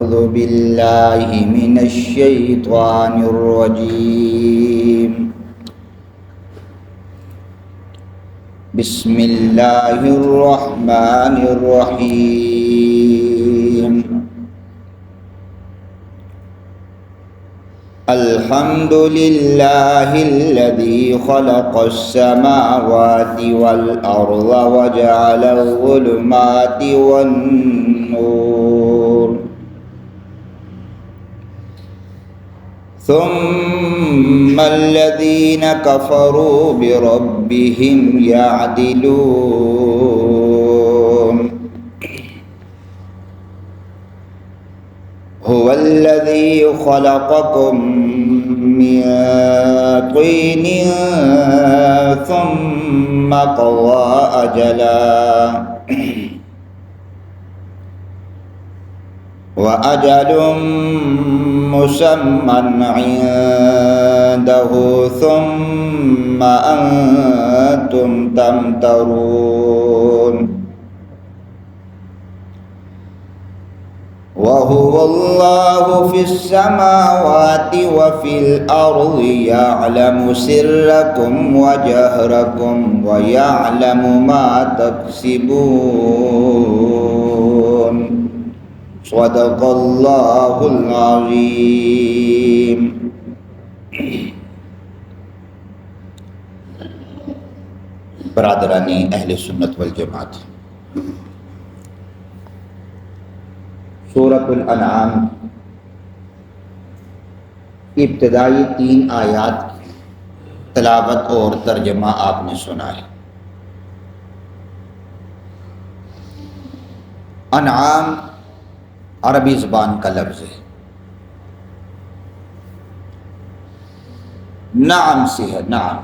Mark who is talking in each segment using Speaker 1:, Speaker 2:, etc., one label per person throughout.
Speaker 1: أعوذ بالله من الشيطان الرجيم بسم الله الرحمن الرحيم الحمد لله الذي خلق السماوات والأرض وجعل الظلمات والنور ثم الذين كفروا بربهم يعدلون هو الذي خلقكم من طين ثم قضى أجلا وأجل مسمى عنده ثم أنتم تمترون وهو الله في السماوات وفي الأرض يعلم سركم وجهركم ويعلم ما تكسبون صدق اللہ العظیم۔ برادرانی اہل سنت والجماعت، سورۃ الانعام کی ابتدائی 3 آیات کی تلاوت اور ترجمہ آپ نے سنا ہے۔ انعام عربی زبان کا لفظ ہے، نعم سے ہے، نعم۔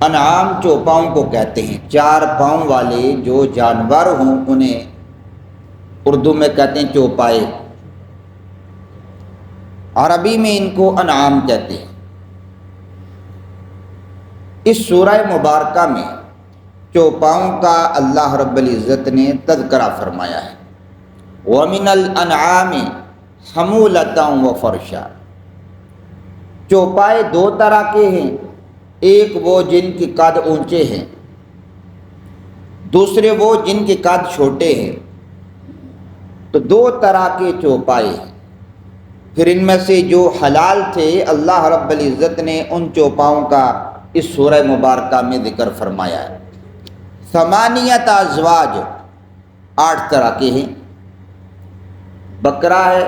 Speaker 1: انعام چوپاؤں کو کہتے ہیں، 4 پاؤں والے جو جانور ہوں انہیں اردو میں کہتے ہیں چوپائے، عربی میں ان کو انعام کہتے ہیں۔ اس سورہ مبارکہ میں چوپاؤں کا اللہ رب العزت نے تذکرہ فرمایا ہے۔ وَمِنَ الْأَنْعَامِ حَمُولَةً وَفَرْشًا۔ چوپائے 2 طرح کے ہیں، ایک وہ جن کے قد اونچے ہیں، دوسرے وہ جن کے قد چھوٹے ہیں، تو 2 طرح کے چوپائے ہیں۔ پھر ان میں سے جو حلال تھے اللہ رب العزت نے ان چوپاؤں کا اس سورہ مبارکہ میں ذکر فرمایا ہے۔ 8 ازواج، 8 طرح کے ہیں، بکرا ہے،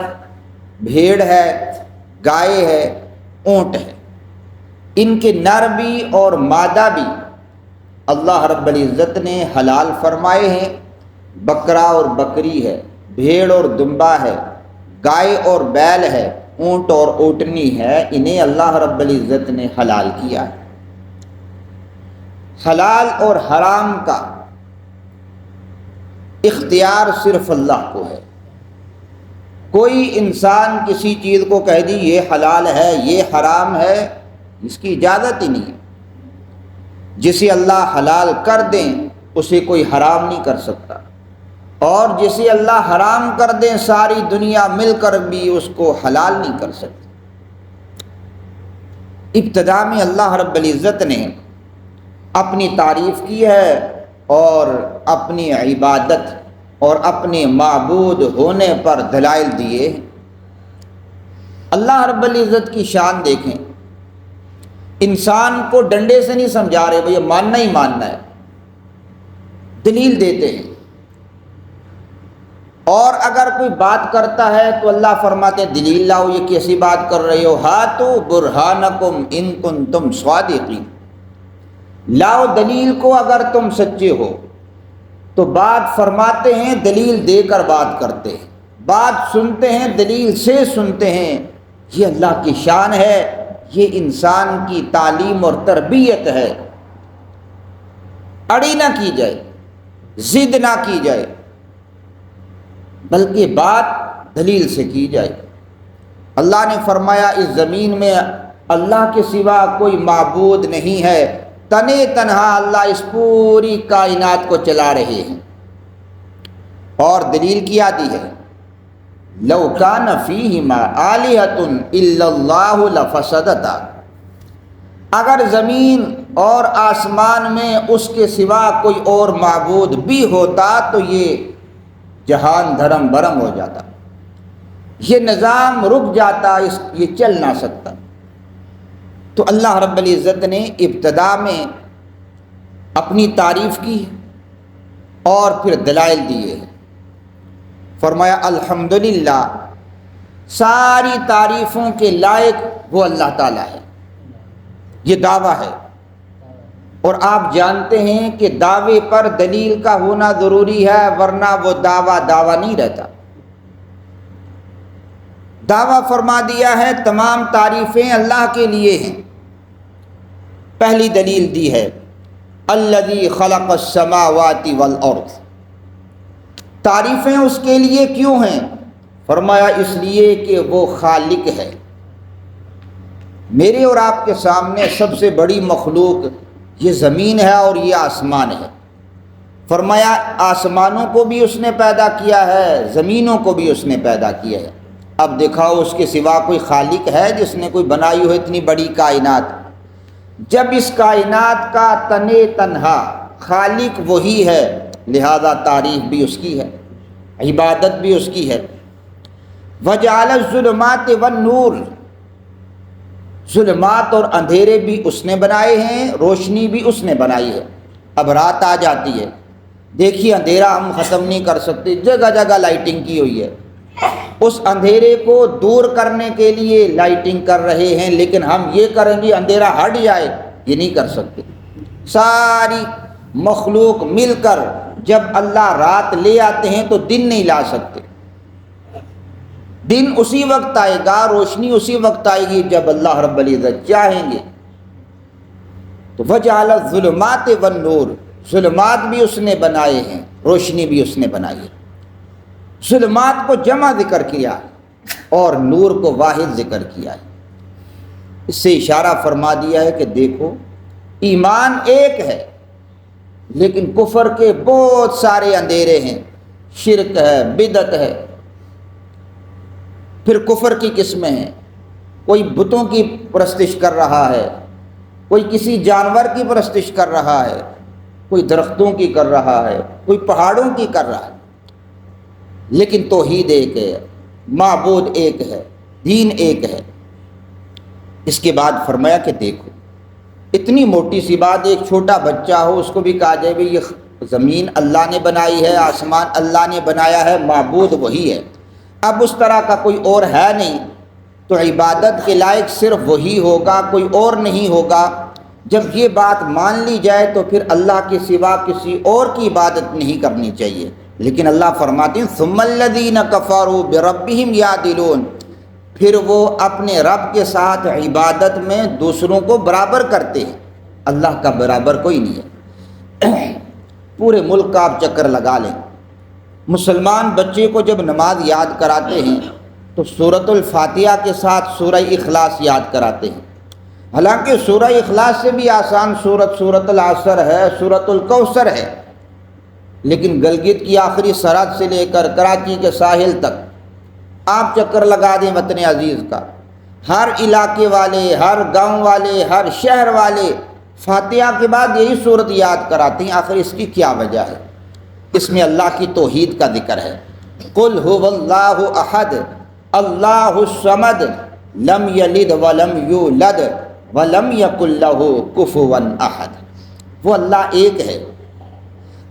Speaker 1: بھیڑ ہے، گائے ہے، اونٹ ہے۔ ان کے نر بھی اور مادہ بھی اللہ رب العزت نے حلال فرمائے ہیں۔ بکرا اور بکری ہے، بھیڑ اور دمبا ہے، گائے اور بیل ہے، اونٹ اور اونٹنی ہے، انہیں اللہ رب العزت نے حلال کیا ہے۔ حلال اور حرام کا اختیار صرف اللہ کو ہے۔ کوئی انسان کسی چیز کو کہہ دی یہ حلال ہے یہ حرام ہے، اس کی اجازت ہی نہیں ہے۔ جسے اللہ حلال کر دیں اسے کوئی حرام نہیں کر سکتا، اور جسے اللہ حرام کر دیں ساری دنیا مل کر بھی اس کو حلال نہیں کر سکتی۔ ابتدا میں اللہ رب العزت نے اپنی تعریف کی ہے اور اپنی عبادت اور اپنے معبود ہونے پر دلائل دیے۔ اللہ رب العزت کی شان دیکھیں، انسان کو ڈنڈے سے نہیں سمجھا رہے بھئی ماننا ہی ماننا ہے، دلیل دیتے ہیں۔ اور اگر کوئی بات کرتا ہے تو اللہ فرماتے ہیں دلیل لاؤ، یہ کیسی بات کر رہے ہو، ہاتو برہانکم ان کنتم صادقین، لاؤ دلیل کو اگر تم سچے ہو۔ تو بات فرماتے ہیں، دلیل دے کر بات کرتے ہیں، بات سنتے ہیں، دلیل سے سنتے ہیں۔ یہ اللہ کی شان ہے، یہ انسان کی تعلیم اور تربیت ہے۔ اڑی نہ کی جائے، ضد نہ کی جائے، بلکہ بات دلیل سے کی جائے۔ اللہ نے فرمایا اس زمین میں اللہ کے سوا کوئی معبود نہیں ہے، تنے تنہا اللہ اس پوری کائنات کو چلا رہے ہیں۔ اور دلیل کیا دی ہے، لو کان فیہما آلہۃ الا اللہ لفسدتا، اگر زمین اور آسمان میں اس کے سوا کوئی اور معبود بھی ہوتا تو یہ جہان دھرم برم ہو جاتا، یہ نظام رک جاتا، یہ چل نہ سکتا۔ تو اللہ رب العزت نے ابتدا میں اپنی تعریف کی اور پھر دلائل دیے، فرمایا الحمدللہ، ساری تعریفوں کے لائق وہ اللہ تعالیٰ ہے، یہ دعویٰ ہے۔ اور آپ جانتے ہیں کہ دعوے پر دلیل کا ہونا ضروری ہے، ورنہ وہ دعویٰ نہیں رہتا۔ دعویٰ فرما دیا ہے تمام تعریفیں اللہ کے لیے ہیں۔ پہلی دلیل دی ہے الذی خلق السماوات والارض، تعریفیں اس کے لیے کیوں ہیں؟ فرمایا اس لیے کہ وہ خالق ہے۔ میرے اور آپ کے سامنے سب سے بڑی مخلوق یہ زمین ہے اور یہ آسمان ہے۔ فرمایا آسمانوں کو بھی اس نے پیدا کیا ہے، زمینوں کو بھی اس نے پیدا کیا ہے۔ اب دکھاؤ اس کے سوا کوئی خالق ہے جس نے کوئی بنائی ہو اتنی بڑی کائنات؟ جب اس کائنات کا تنے تنہا خالق وہی ہے، لہذا تعریف بھی اس کی ہے، عبادت بھی اس کی ہے۔ وجعل الظلمات والنور، ظلمات اور اندھیرے بھی اس نے بنائے ہیں، روشنی بھی اس نے بنائی ہے۔ اب رات آ جاتی ہے، دیکھیے اندھیرا ہم ختم نہیں کر سکتے، جگہ جگہ لائٹنگ کی ہوئی ہے، اس اندھیرے کو دور کرنے کے لیے لائٹنگ کر رہے ہیں، لیکن ہم یہ کریں گے اندھیرا ہٹ جائے، یہ نہیں کر سکتے۔ ساری مخلوق مل کر جب اللہ رات لے آتے ہیں تو دن نہیں لا سکتے۔ دن اسی وقت آئے گا، روشنی اسی وقت آئے گی جب اللہ رب العزت چاہیں گے۔ تو وجعل الظلمات والنور، ظلمات بھی اس نے بنائے ہیں، روشنی بھی اس نے بنائی ہے۔ ظلمات کو جمع ذکر کیا اور نور کو واحد ذکر کیا ہے۔ اس سے اشارہ فرما دیا ہے کہ دیکھو ایمان ایک ہے لیکن کفر کے بہت سارے اندھیرے ہیں، شرک ہے، بدعت ہے۔ پھر کفر کی قسمیں ہیں، کوئی بتوں کی پرستش کر رہا ہے، کوئی کسی جانور کی پرستش کر رہا ہے، کوئی درختوں کی کر رہا ہے، کوئی پہاڑوں کی کر رہا ہے، لیکن توحید ایک ہے، معبود ایک ہے، دین ایک ہے۔ اس کے بعد فرمایا کہ دیکھو اتنی موٹی سی بات، ایک چھوٹا بچہ ہو اس کو بھی کہا جائے بھی یہ زمین اللہ نے بنائی ہے، آسمان اللہ نے بنایا ہے، معبود وہی ہے، اب اس طرح کا کوئی اور ہے نہیں، تو عبادت کے لائق صرف وہی ہوگا، کوئی اور نہیں ہوگا۔ جب یہ بات مان لی جائے تو پھر اللہ کے سوا کسی اور کی عبادت نہیں کرنی چاہیے۔ لیکن اللہ فرماتے ہیں ثم الذین کفروا بربہم یعدلون، پھر وہ اپنے رب کے ساتھ عبادت میں دوسروں کو برابر کرتے ہیں، اللہ کا برابر کوئی نہیں ہے۔ پورے ملک کا آپ چکر لگا لیں، مسلمان بچے کو جب نماز یاد کراتے ہیں تو سورۃ الفاتحہ کے ساتھ سورہ اخلاص یاد کراتے ہیں، حالانکہ سورہ اخلاص سے بھی آسان سورۃ العصر ہے، سورۃ الکوثر ہے، لیکن گلگت کی آخری سرحد سے لے کر کراچی کے ساحل تک آپ چکر لگا دیں وطن عزیز کا، ہر علاقے والے، ہر گاؤں والے، ہر شہر والے فاتحہ کے بعد یہی صورت یاد کراتے ہیں۔ آخر اس کی کیا وجہ ہے؟ اس میں اللہ کی توحید کا ذکر ہے۔ قل هو اللہ احد اللہ الصمد لم یلد ولم یولد ولم یکن لہ کفوا احد، وہ اللہ ایک ہے،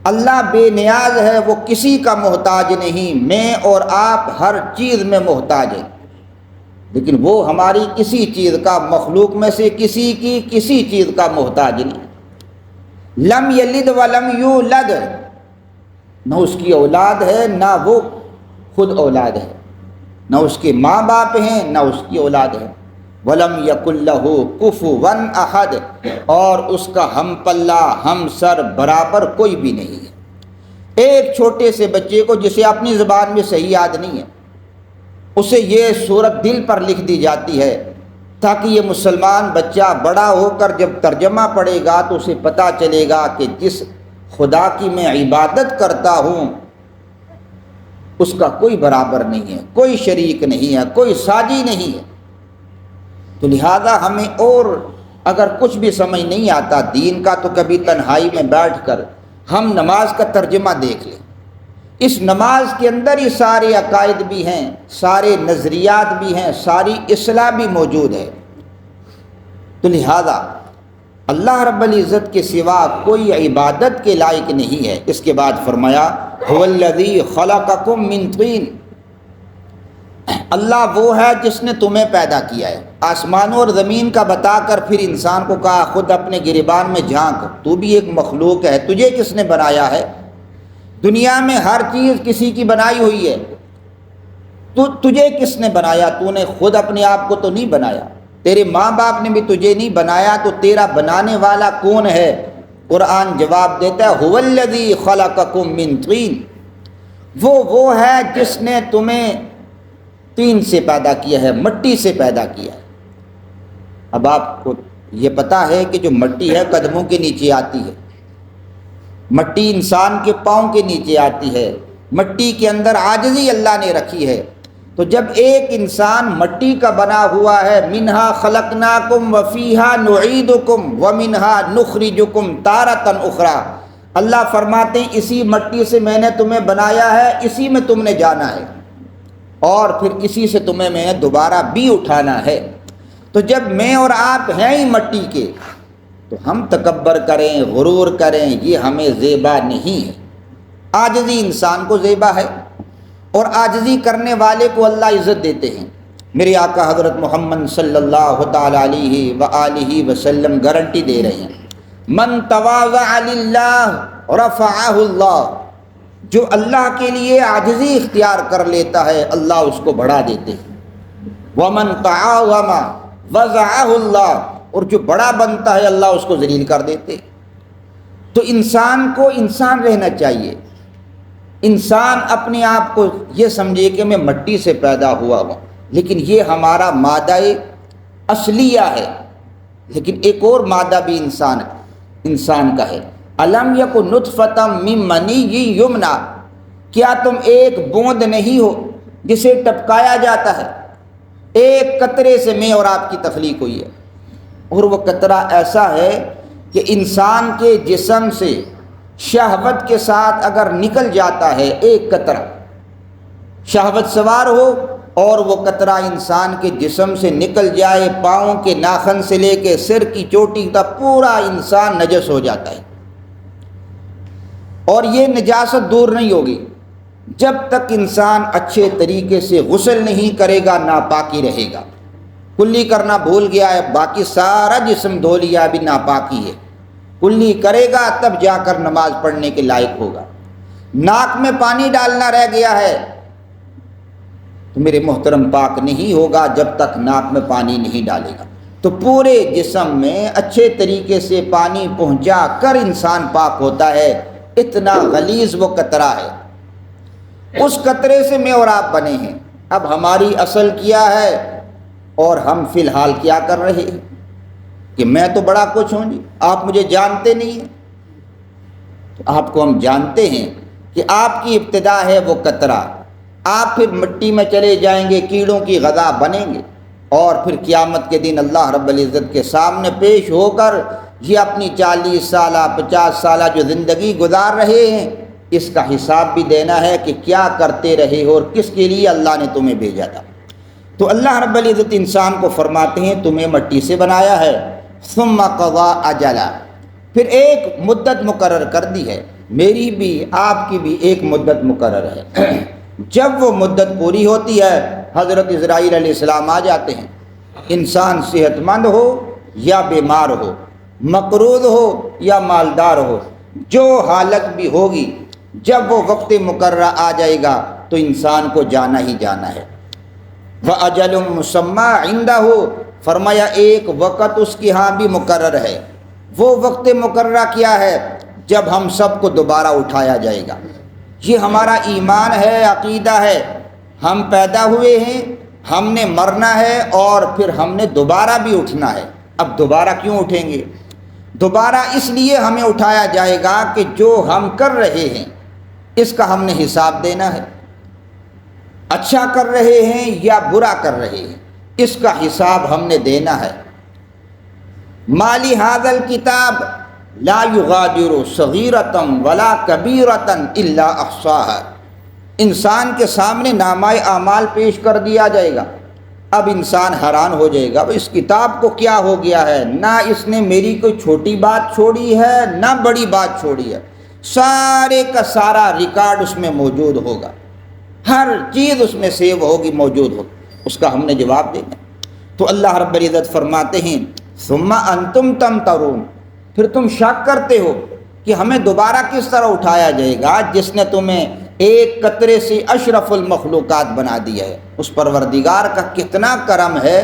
Speaker 1: اللہ بے نیاز ہے، وہ کسی کا محتاج نہیں، میں اور آپ ہر چیز میں محتاج ہیں، لیکن وہ ہماری کسی چیز کا، مخلوق میں سے کسی کی کسی چیز کا محتاج نہیں۔ لم یلد ولم یولد، نہ اس کی اولاد ہے نہ وہ خود اولاد ہے، نہ اس کے ماں باپ ہیں نہ اس کی اولاد ہے۔ ولم یکن لہ کفوا احد، اور اس کا ہم پلہ ہم سر برابر کوئی بھی نہیں ہے۔ ایک چھوٹے سے بچے کو جسے اپنی زبان میں صحیح یاد نہیں ہے، اسے یہ صورت دل پر لکھ دی جاتی ہے تاکہ یہ مسلمان بچہ بڑا ہو کر جب ترجمہ پڑھے گا تو اسے پتہ چلے گا کہ جس خدا کی میں عبادت کرتا ہوں اس کا کوئی برابر نہیں ہے، کوئی شریک نہیں ہے، کوئی ساجی نہیں ہے۔ تو لہذا ہمیں اور اگر کچھ بھی سمجھ نہیں آتا دین کا تو کبھی تنہائی میں بیٹھ کر ہم نماز کا ترجمہ دیکھ لیں۔ اس نماز کے اندر ہی سارے عقائد بھی ہیں، سارے نظریات بھی ہیں، ساری اصلاح بھی موجود ہے۔ تو لہذا اللہ رب العزت کے سوا کوئی عبادت کے لائق نہیں ہے۔ اس کے بعد فرمایا هو الذی خلقکم من طین، اللہ وہ ہے جس نے تمہیں پیدا کیا ہے۔ آسمانوں اور زمین کا بتا کر پھر انسان کو کہا خود اپنے گریبان میں جھانک، تو بھی ایک مخلوق ہے، تجھے کس نے بنایا ہے؟ دنیا میں ہر چیز کسی کی بنائی ہوئی ہے، تو تجھے کس نے بنایا؟ تو نے خود اپنے آپ کو تو نہیں بنایا، تیرے ماں باپ نے بھی تجھے نہیں بنایا، تو تیرا بنانے والا کون ہے؟ قرآن جواب دیتا ہے هو الذی خلقکم من طین، وہ ہے جس نے تمہیں طین سے پیدا کیا ہے، مٹی سے پیدا کیا ہے۔ اب آپ کو یہ پتہ ہے کہ جو مٹی ہے قدموں کے نیچے آتی ہے، مٹی انسان کے پاؤں کے نیچے آتی ہے، مٹی کے اندر عاجزی اللہ نے رکھی ہے۔ تو جب ایک انسان مٹی کا بنا ہوا ہے، منہا خلقناکم وفیہا نعیدکم ومنہا نخرجکم تارۃ اخری، اللہ فرماتے ہیں اسی مٹی سے میں نے تمہیں بنایا ہے، اسی میں تم نے جانا ہے، اور پھر اسی سے تمہیں میں نے دوبارہ بھی اٹھانا ہے۔ تو جب میں اور آپ ہیں ہی مٹی کے، تو ہم تکبر کریں، غرور کریں، یہ ہمیں زیبا نہیں ہے۔ عاجزی انسان کو زیبا ہے، اور عاجزی کرنے والے کو اللہ عزت دیتے ہیں۔ میرے آقا حضرت محمد صلی اللہ تعالی علیہ وآلہ وسلم گارنٹی دے رہے ہیں، من تواضع للہ رفعہ اللہ، جو اللہ کے لیے عاجزی اختیار کر لیتا ہے اللہ اس کو بڑھا دیتے ہیں۔ ومن تعاظم وضعہ اللہ، اور جو بڑا بنتا ہے اللہ اس کو ذلیل کر دیتے۔ تو انسان کو انسان رہنا چاہیے، انسان اپنے آپ کو یہ سمجھے کہ میں مٹی سے پیدا ہوا ہوں، لیکن یہ ہمارا مادہ اصلیہ ہے، لیکن ایک اور مادہ بھی انسان کا ہے۔ الم یکن نطفۃ من منی یمنی، کیا تم ایک بوند نہیں ہو جسے ٹپکایا جاتا ہے؟ ایک قطرے سے میں اور آپ کی تخلیق ہوئی ہے، اور وہ قطرہ ایسا ہے کہ انسان کے جسم سے شہوت کے ساتھ اگر نکل جاتا ہے، ایک قطرہ شہوت سوار ہو اور وہ قطرہ انسان کے جسم سے نکل جائے، پاؤں کے ناخن سے لے کے سر کی چوٹی تک پورا انسان نجس ہو جاتا ہے۔ اور یہ نجاست دور نہیں ہوگی جب تک انسان اچھے طریقے سے غسل نہیں کرے گا، ناپاکی رہے گا۔ کلی کرنا بھول گیا ہے، باقی سارا جسم دھو لیا، ابھی ناپاکی ہے۔ کلی کرے گا تب جا کر نماز پڑھنے کے لائق ہوگا۔ ناک میں پانی ڈالنا رہ گیا ہے تو میرے محترم پاک نہیں ہوگا جب تک ناک میں پانی نہیں ڈالے گا۔ تو پورے جسم میں اچھے طریقے سے پانی پہنچا کر انسان پاک ہوتا ہے، اتنا غلیظ وہ قطرہ ہے۔ اس قطرے سے میں اور آپ بنے ہیں۔ اب ہماری اصل کیا ہے اور ہم فی الحال کیا کر رہے ہیں کہ میں تو بڑا کچھ ہوں جی، آپ مجھے جانتے نہیں ہیں۔ تو آپ کو ہم جانتے ہیں کہ آپ کی ابتدا ہے وہ قطرہ، آپ پھر مٹی میں چلے جائیں گے، کیڑوں کی غذا بنیں گے، اور پھر قیامت کے دن اللہ رب العزت کے سامنے پیش ہو کر یہ اپنی 40 سالہ 50 سالہ جو زندگی گزار رہے ہیں اس کا حساب بھی دینا ہے کہ کیا کرتے رہے ہو اور کس کے لیے اللہ نے تمہیں بھیجا تھا۔ تو اللہ رب العزت انسان کو فرماتے ہیں تمہیں مٹی سے بنایا ہے، ثم قضى اجلا، پھر ایک مدت مقرر کر دی ہے، میری بھی آپ کی بھی ایک مدت مقرر ہے۔ جب وہ مدت پوری ہوتی ہے حضرت اسرائیل علیہ السلام آ جاتے ہیں۔ انسان صحت مند ہو یا بیمار ہو، مقروض ہو یا مالدار ہو، جو حالت بھی ہوگی، جب وہ وقت مقررہ آ جائے گا تو انسان کو جانا ہی جانا ہے۔ وَأَجَلٌ مُّسَمًّى عِندَهُ، فرمایا ایک وقت اس کے ہاں بھی مقرر ہے۔ وہ وقت مقررہ کیا ہے؟ جب ہم سب کو دوبارہ اٹھایا جائے گا۔ یہ ہمارا ایمان ہے، عقیدہ ہے، ہم پیدا ہوئے ہیں، ہم نے مرنا ہے، اور پھر ہم نے دوبارہ بھی اٹھنا ہے۔ اب دوبارہ کیوں اٹھیں گے؟ دوبارہ اس لیے ہمیں اٹھایا جائے گا کہ جو ہم کر رہے ہیں اس کا ہم نے حساب دینا ہے۔ اچھا کر رہے ہیں یا برا کر رہے ہیں، اس کا حساب ہم نے دینا ہے۔ مالی ھذا الکتاب لا یغادر صغیرۃ ولا کبیرۃ الا احصاھا، انسان کے سامنے نامہ اعمال پیش کر دیا جائے گا۔ اب انسان حیران ہو جائے گا، اس کتاب کو کیا ہو گیا ہے، نہ اس نے میری کوئی چھوٹی بات چھوڑی ہے نہ بڑی بات چھوڑی ہے، سارے کا سارا ریکارڈ اس میں موجود ہوگا، ہر چیز اس میں سیو ہوگی، موجود ہوگی۔ اس کا ہم نے جواب دینا۔ تو اللہ رب العزت فرماتے ہیں ثم انتم تمترون، پھر تم شک کرتے ہو کہ ہمیں دوبارہ کس طرح اٹھایا جائے گا جس نے تمہیں ایک قطرے سے اشرف المخلوقات بنا دیا ہے۔ اس پروردگار کا کتنا کرم ہے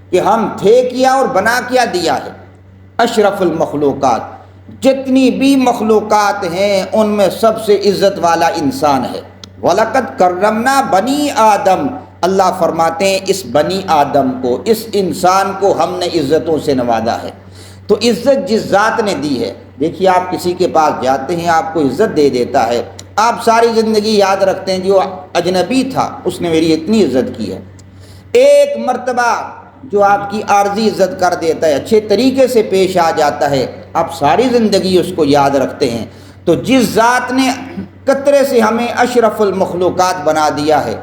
Speaker 1: کہ ہم تھے کیا اور بنا کیا دیا ہے۔ اشرف المخلوقات، جتنی بھی مخلوقات ہیں ان میں سب سے عزت والا انسان ہے۔ وَلَقَدْ كَرَّمْنَا بَنِي آدم، اللہ فرماتے ہیں اس بنی آدم کو، اس انسان کو ہم نے عزتوں سے نوازا ہے۔ تو عزت جس ذات نے دی ہے، دیکھیے آپ کسی کے پاس جاتے ہیں آپ کو عزت دے دیتا ہے، آپ ساری زندگی یاد رکھتے ہیں جو اجنبی تھا اس نے میری اتنی عزت کی ہے۔ ایک مرتبہ جو آپ کی عارضی عزت کر دیتا ہے، اچھے طریقے سے پیش آ جاتا ہے، آپ ساری زندگی اس کو یاد رکھتے ہیں۔ تو جس ذات نے قطرے سے ہمیں اشرف المخلوقات بنا دیا ہے،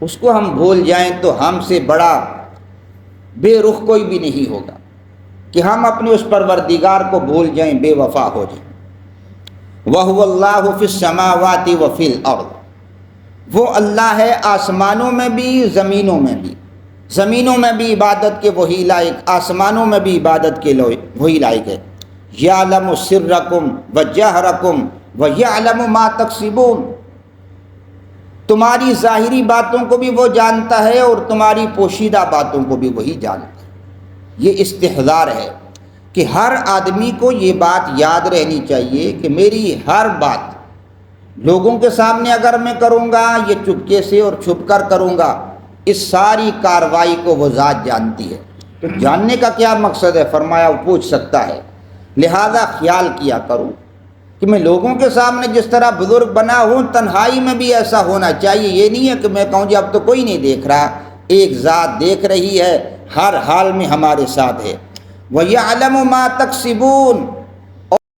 Speaker 1: اس کو ہم بھول جائیں تو ہم سے بڑا بے رخ کوئی بھی نہیں ہوگا کہ ہم اپنے اس پروردگار کو بھول جائیں، بے وفا ہو جائیں۔ وَهُوَ اللَّهُ فِي السَّمَاوَاتِ وَفِي الْأَرْضِ، وہ اللہ ہے آسمانوں میں بھی زمینوں میں بھی۔ زمینوں میں بھی عبادت کے وہی لائق، آسمانوں میں بھی عبادت کے وہی لائق ہے۔ یعلم سرکم وجہرکم ویعلم ما تکسبون، تمہاری ظاہری باتوں کو بھی وہ جانتا ہے اور تمہاری پوشیدہ باتوں کو بھی وہی جانتا ہے۔ یہ استحضار ہے کہ ہر آدمی کو یہ بات یاد رہنی چاہیے کہ میری ہر بات لوگوں کے سامنے اگر میں کروں گا، یہ چپکے سے اور چھپ کر کروں گا، اس ساری کارروائی کو وہ ذات جانتی ہے۔ تو جاننے کا کیا مقصد ہے؟ فرمایا وہ پوچھ سکتا ہے، لہذا خیال کیا کروں کہ میں لوگوں کے سامنے جس طرح بزرگ بنا ہوں، تنہائی میں بھی ایسا ہونا چاہیے۔ یہ نہیں ہے کہ میں کہوں جی اب تو کوئی نہیں دیکھ رہا، ایک ذات دیکھ رہی ہے، ہر حال میں ہمارے ساتھ ہے۔ وَيَعْلَمُ مَا تَكْسِبُونَ،